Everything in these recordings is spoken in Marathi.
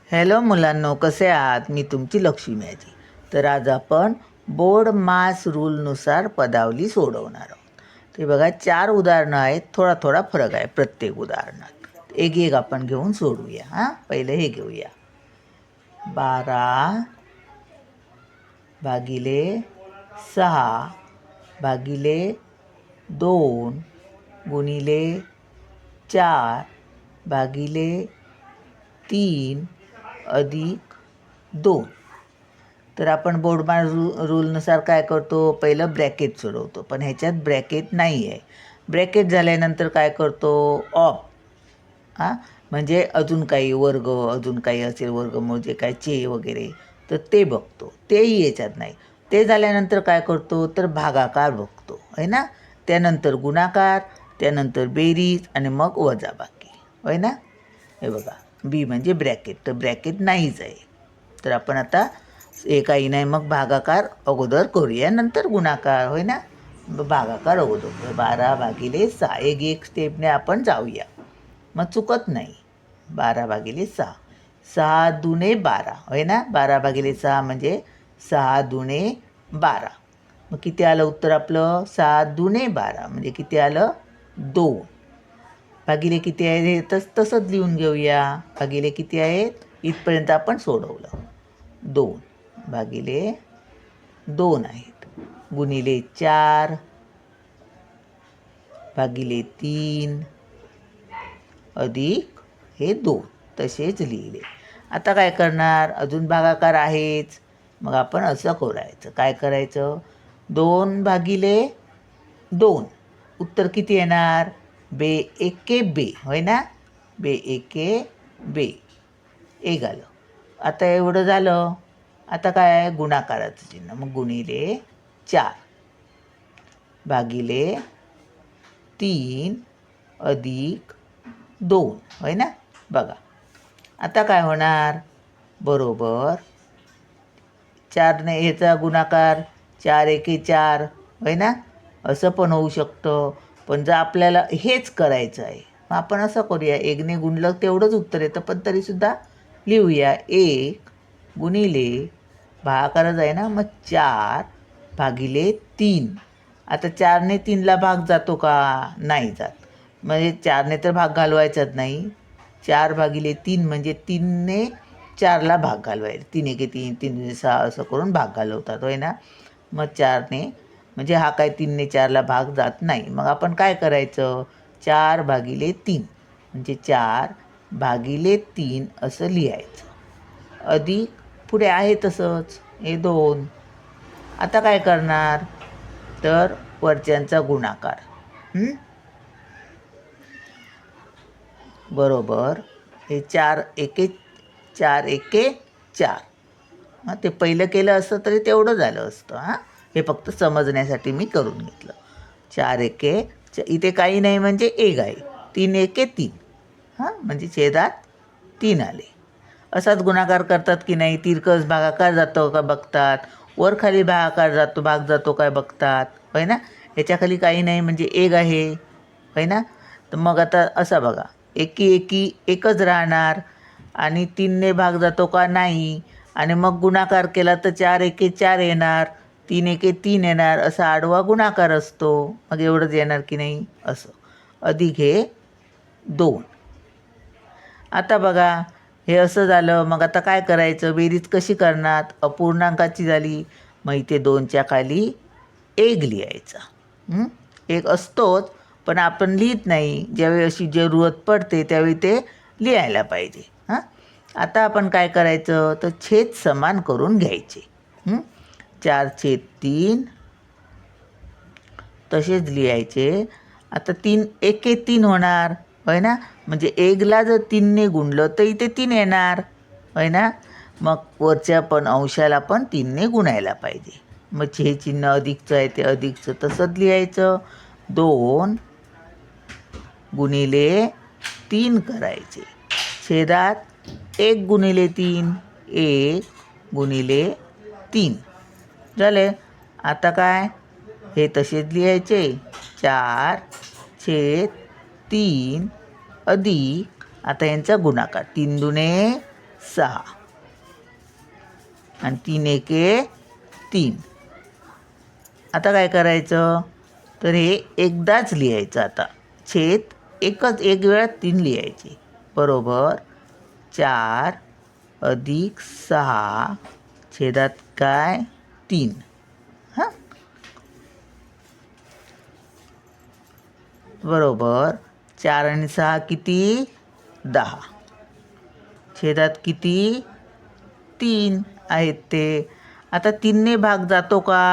हॅलो मुलांनो, कसे आहात? मी तुमची लक्ष्मी आजी. तर आज आपण बोर्ड मास रूलनुसार पदावली सोडवणार आहोत. ते बघा, 4 उदाहरणं आहेत. थोडा थोडा फरक आहे प्रत्येक उदाहरणात. एक एक आपण घेऊन सोडवूया. पहिलं हे घेऊया. 12 भागिले 6 भागिले 2 गुणिले 4 भागिले 3 अधिक 2. तर आपण बोर्डमार रूलनुसार काय करतो, पहिलं ब्रॅकेट सोडवतो, पण ह्याच्यात ब्रॅकेट नाही आहे. ब्रॅकेट झाल्यानंतर काय करतो, ऑफ. म्हणजे अजून काही वर्ग, अजून काही असेल वर्गमूळ, जे काय चे वगैरे, तर ते बघतो. तेही याच्यात नाही. ते झाल्यानंतर काय करतो, तर भागाकार बघतो, आहे ना. त्यानंतर गुणाकार, त्यानंतर बेरीज आणि मग वजाबाकी, आहे ना. हे बघा, बी म्हणजे ब्रॅकेट, तर ब्रॅकेट नाहीच आहे. तर आपण आता काही नाही, मग भागाकार अगोदर करूया, नंतर गुणाकार, होय ना. भागाकार अगोदर 12 भागिले 6, एक स्टेपने आपण जाऊया, मग चुकत नाही. 12 भागिले 6, 6 दुणे 12, होय ना. 12 भागिले 6 म्हणजे 6 दुणे 12. मग किती आलं उत्तर आपलं? 6 दुणे 12 म्हणजे किती आलं? 2. भागिले किती आहेत हे तसंच लिहून घेऊया. भागिले किती आहेत इथपर्यंत आपण सोडवलं. 2 भागिले 2 आहेत. गुणिले 4 भागिले 3 अधिक हे 2 तसेच लिहिले. आता काय करणार, अजून भागाकार आहेच. मग आपण असं करायचं. काय करायचं, 2 भागिले 2. उत्तर किती येणार? बे एके बे, होय ना. बे एके बे, एक आलं. आता एवढं झालं. आता काय, गुणाकाराचं चिन्ह, मग गुणिले 4 भागिले 3 अधिक 2, होय ना. बघा आता काय होणार, बरोबर 4ने ह्याचा गुणाकार, 4 एके 4, होय ना. असं पण होऊ शकतं. पण जर आपल्याला हेच करायचं आहे, मग आपण असं करूया, 1ने गुणलं तेवढंच उत्तर येतं, पण तरीसुद्धा लिहूया. 1 गुणिले भागाकारच आहे ना, मग 4 भागिले 3. आता 4ने 3ला भाग जातो का? नाही जात. म्हणजे 4ने तर भाग घालवायचाच नाही. 4 भागिले 3 म्हणजे 3ने 4ला भाग घालवायचा. 3 एके 3, 3 6 असं करून भाग घालवतात, होय ना. मग 4ने म्हणजे हा काय 3ने 4ला भाग जात नाही. मग आपण काय करायचं, 4 भागिले 3 म्हणजे 4 भागिले 3 असं लिहायचं. अधिक पुढे आहे तसंच हे 2. आता काय करणार, तर वरच्यांचा गुणाकार, बरोबर हे 4 एके 4. ते पहिलं केलं असतं तरी तेवढं झालं असतं. हे फक्त समजण्यासाठी मी करून घेतलं. 4 एके, इथे काही नाही म्हणजे 1 आहे. 3 एके 3, म्हणजे छेदात 3 आले. असाच गुणाकार करतात की नाही, तिरकस भागाकार जातो का बघतात, वर खाली भाग जातो काय बघतात, होय ना. ह्याच्याखाली काही नाही म्हणजे 1 आहे, होय ना. तर मग आता असा बघा, एकी एकी एकच राहणार आणि 3ने भाग जातो का नाही, आणि मग गुणाकार केला तर 4 एके 4 येणार, 3 एके 3 येणार, असा आडवा गुणाकार असतो. मग एवढंच येणार की नाही, असं. अधिक हे 2. आता बघा हे असं झालं. मग आता काय करायचं, बेरीज कशी करणार, अपूर्णांकाची झाली, मग इथे 2च्या खाली 1 लिहायचा. 1 असतोच, पण आपण लिहित नाही. ज्यावेळी अशी जरूरत पडते त्यावेळी ते लिहायला पाहिजे. आता आपण काय करायचं, तर छेद समान करून घ्यायचे. 4/3 तसेच लिहायचे. आता 3 एके 3 होणार, होय ना. म्हणजे 1ला जर 3ने गुणलं तर इथे 3 येणार, होय ना. मग वरच्या पण अंशाला पण 3ने गुणायला पाहिजे. मग हे चिन्ह अधिकचं आहे ते अधिकचं तसंच लिहायचं. 2 गुणिले 3 करायचे. छेदात 1 गुणिले 3, 1 गुणिले 3 झाले. आता काय, हे तसेच लिहायचे. 4/3 अधिक, आता यांचा गुणाकार, 3 दुणे 6 आणि 3 एके 3. आता काय करायचं, तर हे एकदाच लिहायचं. आता छेद एक वेळा 3 लिहायचे. बरोबर 4 अधिक 6 छेदात काय 3. हां, बरोबर 4 आणि 6 किती 10 छेदात किती 3 आहेत ते. आता 3ने भाग जातो का,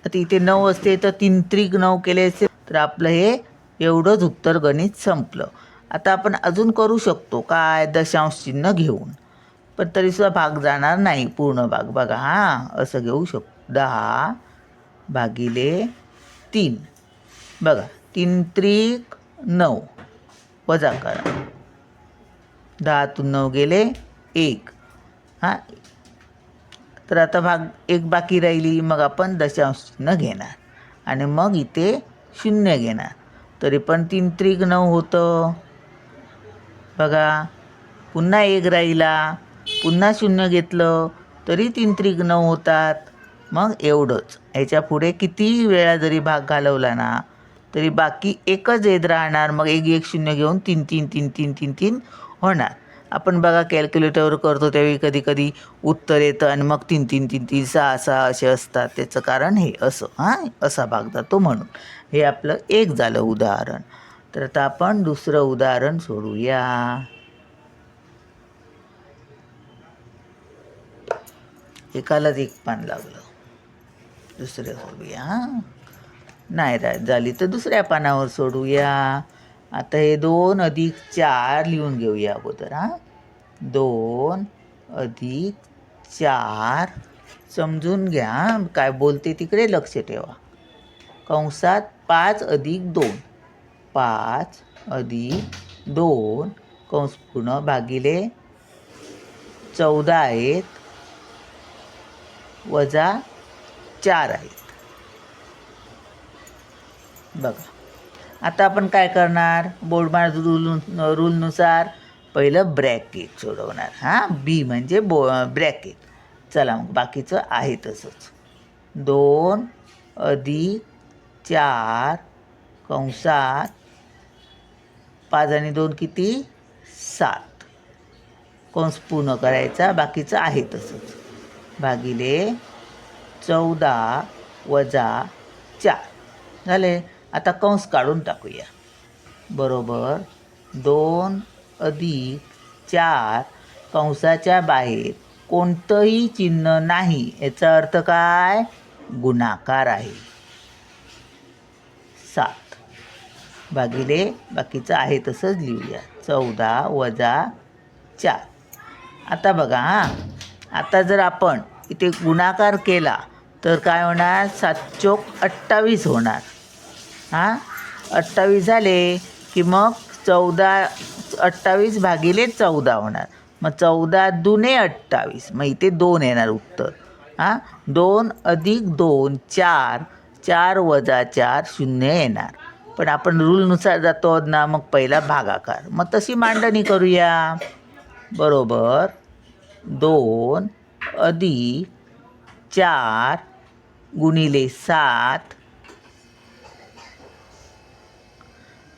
आता इथे 9 असते तर 3 त्रिक 9 केले असते तर आपलं हे एवढंच उत्तर गणित संपलं. आता आपण अजून करू शकतो काय, दशांश चिन्ह घेऊन, पण तरीसुद्धा भाग जाणार नाही पूर्ण भाग. बघा हां, असं घेऊ शकतो 10 भागिले 3. बघा 3 त्रिक 9 वजा करा, 10तून 9 गेले 1. हां, तर आता भाग 1 बाकी राहिली. मग आपण दशांश चिन्ह घेणार आणि मग इथे 0 घेणार. तरी पण 3 त्रिक 9 होतं. बघा पुन्हा 1 राहिला, पुन्हा 0 घेतलं तरी 3 त्रिक 9 होतात. मग एवढंच. ह्याच्या पुढे किती वेळा जरी भाग घालवला ना तरी बाकी एकच येत राहणार. मग 1 1 0 घेऊन 3 3 3 3 3 3 होणार. आपण बघा कॅल्क्युलेटरवर करतो त्यावेळी कधी कधी उत्तर येतं आणि मग 3 3 3 3 6 6 असे असतात. त्याचं कारण हे असं हां, असा भाग जातो म्हणून. हे आपलं एक झालं उदाहरण. तर आता आपण दुसरं उदाहरण सोडूया. एकालाच एक पान लागलं, दुसरं सोडूया. हां, नाही झाली तर दुसऱ्या पानावर सोडूया. आता हे 2 अधिक 4 लिहून घेऊया अगोदर. हां, 2 अधिक 4 समजून घ्या, काय बोलते तिकडे लक्ष ठेवा. कंसात 5 अधिक 2, 5 अधिक 2 कंस पूर्ण भागिले 14 आहेत वजा 4 आहेत. बघा आता आपण काय करणार, बोर्डमार रूलनुसार पहिलं ब्रॅकेट सोडवणार. हां, बी म्हणजे ब्रॅकेट. चला मग बाकीचं आहे तसंच. 2 अधिक 4 कंसात 5 आणि 2 किती 7 कंस पूर्ण करायचा, बाकीचं आहे तसंच भागिले 14 वजा 4 झाले. आता कंस काढून टाकूया. बरोबर 2 अधिक 4 कंसाच्या बाहेर कोणतंही चिन्ह नाही. याचा अर्थ काय, गुणाकार आहे. 7 भागिले बाकीचं आहे तसंच लिहूया 14 वजा 4. आता बघा हां, आता जर आपण इथे गुणाकार केला तर काय होणार, 7 चोक 28 होणार. हां, 28 झाले की मग 28 भागिले 14 होणार. मग 14 दुने 28, मग इथे 2 येणार उत्तर. हां, 2 अधिक 2 4, 4 वजा 4 0 येणार. पण आपण रूलनुसार जातो ना, मग पहिला भागाकार. मग तशी मांडणी करूया. बरोबर 2 अधिक 4 गुणिले 7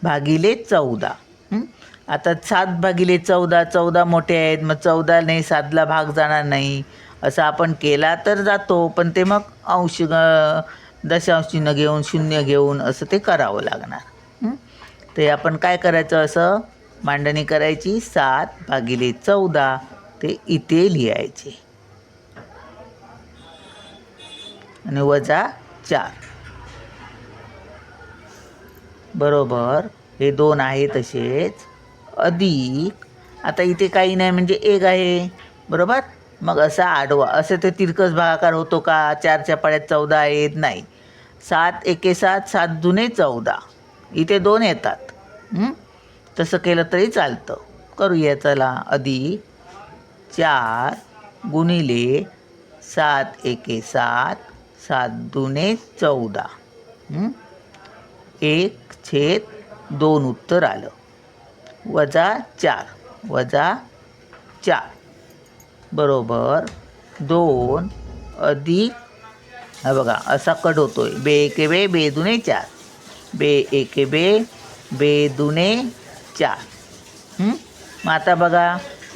भागिले 14. आता 7 भागिले 14, 14 मोठे आहेत, मग 14ने 7ला भाग जाणार नाही. असं आपण केला तर जातो, पण ते मग अंश दशांश चिन्ह घेऊन 0 घेऊन असं ते करावं लागणार. ते आपण काय करायचं, असं मांडणी करायची. 7 भागिले 14 ते इथे लिहायचे आणि वजा 4. बरोबर हे 2 आहे तसेच अधिक, आता इथे काही नाही म्हणजे 1 आहे. बरोबर, मग असा आडवा, असं ते तिरकस भागाकार होतो का, 4च्या पाड्यात 14 आहेत नाही. 7 एके 7, 7 दुने 14, इथे 2 येतात. तसं केलं तरी चालतं. करूया चला. अधिक 4 गुणिले 7 एके 7, 7 दुने 14, 1/2 उत्तर आलं. वजा 4 वजा 4 बरोबर 2 अधिक, हा बघा असा कट होतोय, बे एके बे, बे दुने 4, बे एके बे, बे दुने 4. मग आता बघा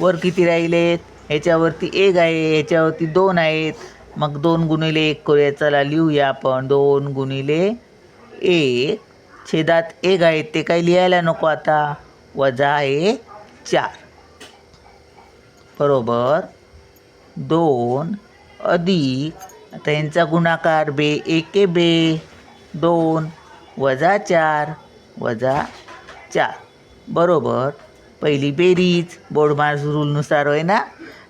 वर किती राहिलेत, ह्याच्यावरती 1 आहे, ह्याच्यावरती 2 आहेत, मग 2 गुणिले 1 करूया. चला लिहूया आपण. 2 गुणिले 1 छेदात 1 आहेत, ते काही लिहायला नको आता, वजा आहे 4 बरोबर 2 अधिक, आता यांचा गुणाकार, बे एके बे 2 वजा 4 वजा 4 बरोबर पहिली बेरीज बोर्डमार्क्स रूलनुसार होय ना.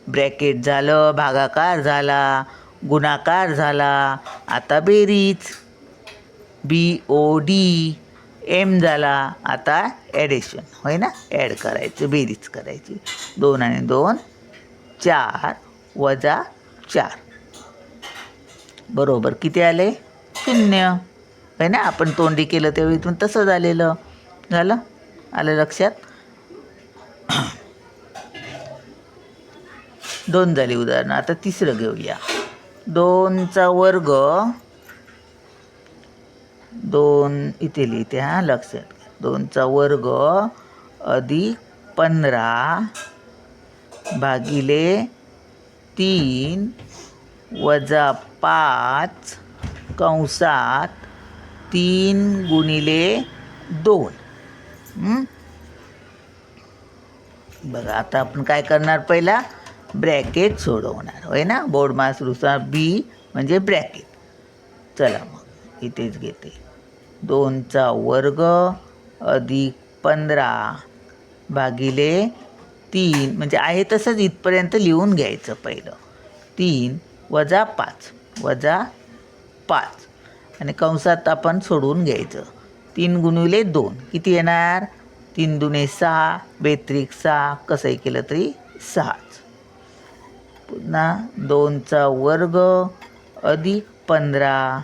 ब्रॅकेट झालं, भागाकार झाला, गुणाकार झाला, आता बेरीज BOD M झाला. आता ॲडिशन होय ना, ॲड करायचं, बेरीज करायची. 2 आणि 2 4 वजा 4 बरोबर किती आले, 0 होय ना. आपण तोंडी केलं तेव्हा इथून तसं झालेलं. झालं, आलं लक्षात. 2 झाली उदाहरणं. आता तिसरं घेऊया. 2चा वर्ग, 2 इथे लिहिते, हां लक्षात घ्या. 2चा वर्ग अधिक 15 भागिले 3 वजा 5 कंसात 3 गुणिले 2. बघा आता आपण काय करणार, पहिला ब्रॅकेट सोडवणार होय ना. बोर्ड मार्क्सनुसार बी म्हणजे ब्रॅकेट. चला मग इथेच घेते. 2चा वर्ग अधिक 15 भागिले 3 म्हणजे आहे तसंच इथपर्यंत लिहून घ्यायचं पहिलं. 3 वजा 5 आणि कंसात आपण सोडवून घ्यायचं. 3 गुणिले 2 किती येणार, 3 दुने 6, बेत्रिक 6, कसंही केलं तरी 6च. पुन्हा 2चा वर्ग अधिक 15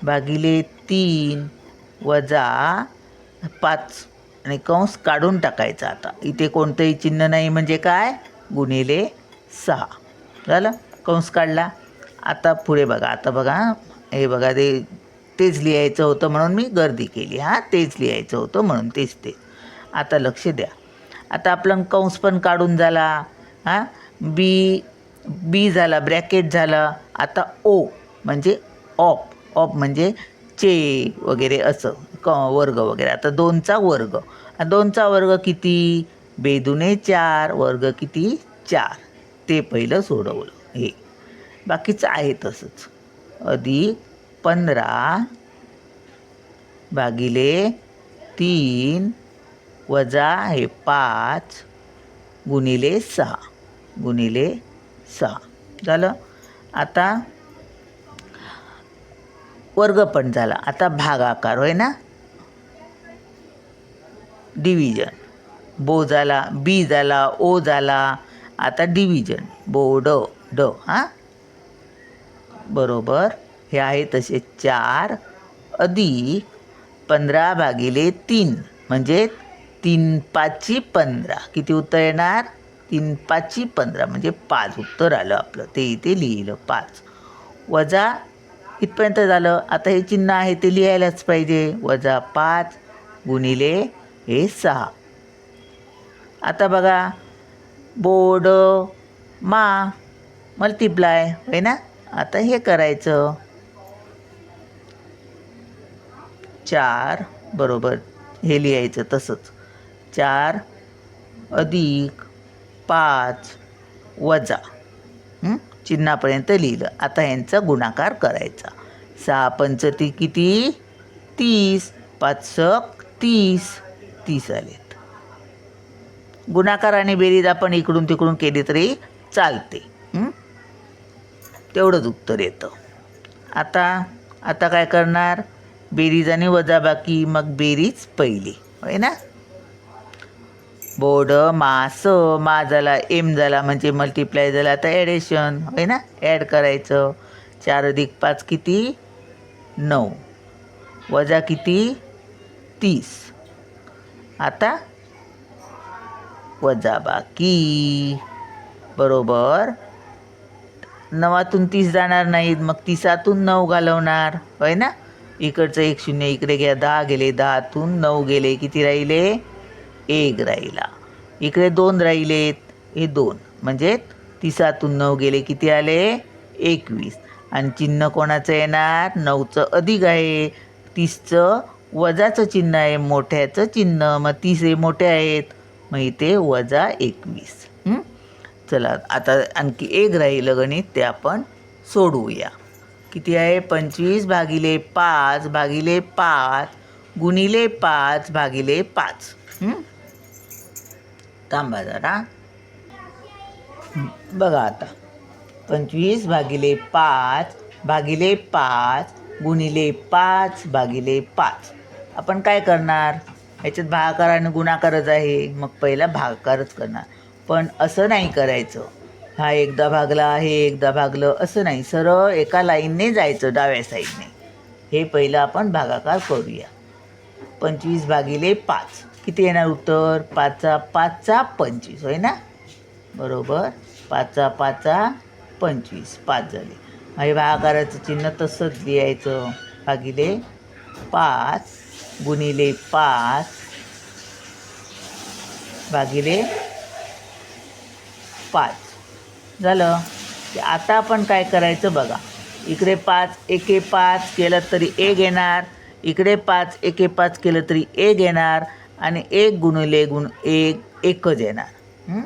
भागिले 3 वजा 5 आणि कंस काढून टाकायचा. आता इथे कोणतंही चिन्ह नाही म्हणजे काय, गुणिले 6 झालं, कंस काढला. आता पुढे बघा. आता बघा हे बघा, तेच लिहायचं होतं म्हणून मी गर्दी केली. हां तेच लिहायचं होतं म्हणून तेच. आता लक्ष द्या. आता आपलं कंस पण काढून झाला. हां बी झाला, ब्रॅकेट झालं. आता ओ म्हणजे ऑप म्हणजे चे वगैरे असं वर्ग वगैरे. आता 2चा वर्ग, 2चा वर्ग किती, बेदुने 4 वर्ग किती 4, ते पहिलं सोडवलं. हे बाकीचं आहे तसंच. अधिक 15 भागिले 3 वजा हे 5 गुणिले 6 झालं. आता वर्ग पण झाला. आता भागाकार होय ना, डिव्हिजन. बो झाला, बी झाला, ओ झाला. आता डिव्हिजन, बोड ड. हां बरोबर हे आहे तसे 4 अधिक 15 भागिले 3 म्हणजे 3 5 15 किती उत्तर येणार, 3 5 15 म्हणजे 5 उत्तर आलं आपलं. ते इथे लिहिलं 5 वजा इथपर्यंत झालं. आता हे चिन्ह आहे ते लिहायलाच पाहिजे. वजा 5 गुणिले हे 6. आता बघा बोर्ड मा मल्टिप्लाय होय ना. आता हे करायचं. 4 बरोबर हे लिहायचं तसंच. 4 अधिक 5 वजा चिन्हापर्यंत लिहिलं. आता यांचा गुणाकार करायचा. 6 पंचती किती 30, 5 30 आलेत. गुणाकार आणि बेरीज आपण इकडून तिकडून केली तरी चालते. तेवढंच उत्तर येतं. आता काय करणार, बेरीज आणि वजाबाकी. मग बेरीज पहिली होय ना. बोर्ड मा झाला, एम झाला म्हणजे मल्टिप्लाय झाला. आता ॲडिशन होय ना, ॲड करायचं. 4 अधिक 5 किती 9 वजा किती 30. आता वजाबाकी बरोबर 9तून 30 जाणार नाहीत, मग 30तून 9 घालवणार, होय ना. इकडचं 1 शून्य इकडे घ्या, 10 गेले, 10तून 9 गेले, किती राहिले? 1 राहिला. इकडे 2 राहिलेत, हे 2 म्हणजे 30तून 9 गेले, किती आले? 21. आणि चिन्ह कोणाचं येणार? 9चं अधिक आहे, 30चं वजाचं चिन्ह आहे, मोठ्याचं चिन्ह. मग 30 हे मोठे आहेत, मग इथे वजा 21. चला आता आणखी 1 राहिलं गणित, ते आपण सोडवूया. किती आहे? 25 भागिले 5 भागिले 5 गुणिले 5 भागिले 5. थांबा जरा. बघा आता 25 भागिले 5 भागिले 5 गुणिले 5 भागिले 5. आपण काय करणार? ह्याच्यात भागाकार आणि गुणाकारच आहे, मग पहिला भागाकारच करणार. पण असं नाही करायचं, हा एकदा भागला हे एकदा भागलं असं नाही, सरळ एका लाईनने जायचं डाव्या साईडने. हे पहिलं आपण भागाकार करूया. 25 भागिले 5 किती येणार उत्तर? 5चा 5चा 25, होय ना. बरोबर 5चा 5चा 25, 5 झाले. हे भागाकाराचं चिन्ह तसंच लिहायचं, भागिले 5 गुणिले 5 भागिले 5 झालं. आता आपण काय करायचं बघा, इकडे 5 एके 5 केलं तरी 1 येणार, इकडे 5 एके 5 केलं तरी 1 येणार, आणि 1 गुणिले 1 एकच येणार.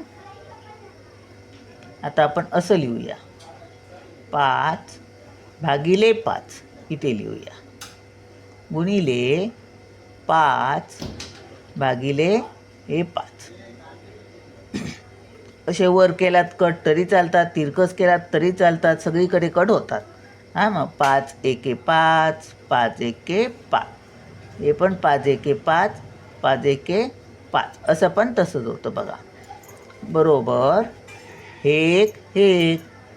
आता आपण असं लिहूया, 5 भागिले 5 इथे लिहूया, गुणिले 5 भागिले हे 5. असे वर केलात कट तरी चालतात, तिरकस केलात तरी चालतात, सगळीकडे कट होतात. मग 5 एके 5 5 एके 5, हे पण 5 एके 5 5 एके 5, असं पण तसंच होतं बघा. बरोबर हे एक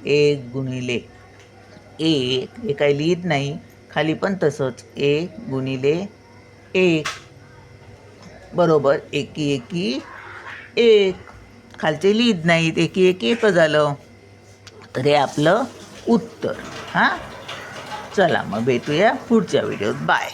1 गुणिले 1, हे काही लिहित नाही, खाली पण तसंच 1 गुणिले 1, बरोबर एकी एकी 1, खालचे लिहित नाहीत, एकी एकी 1 झालं. तर हे आपलं उत्तर. चला मग भेटूया पुढच्या व्हिडिओत. बाय.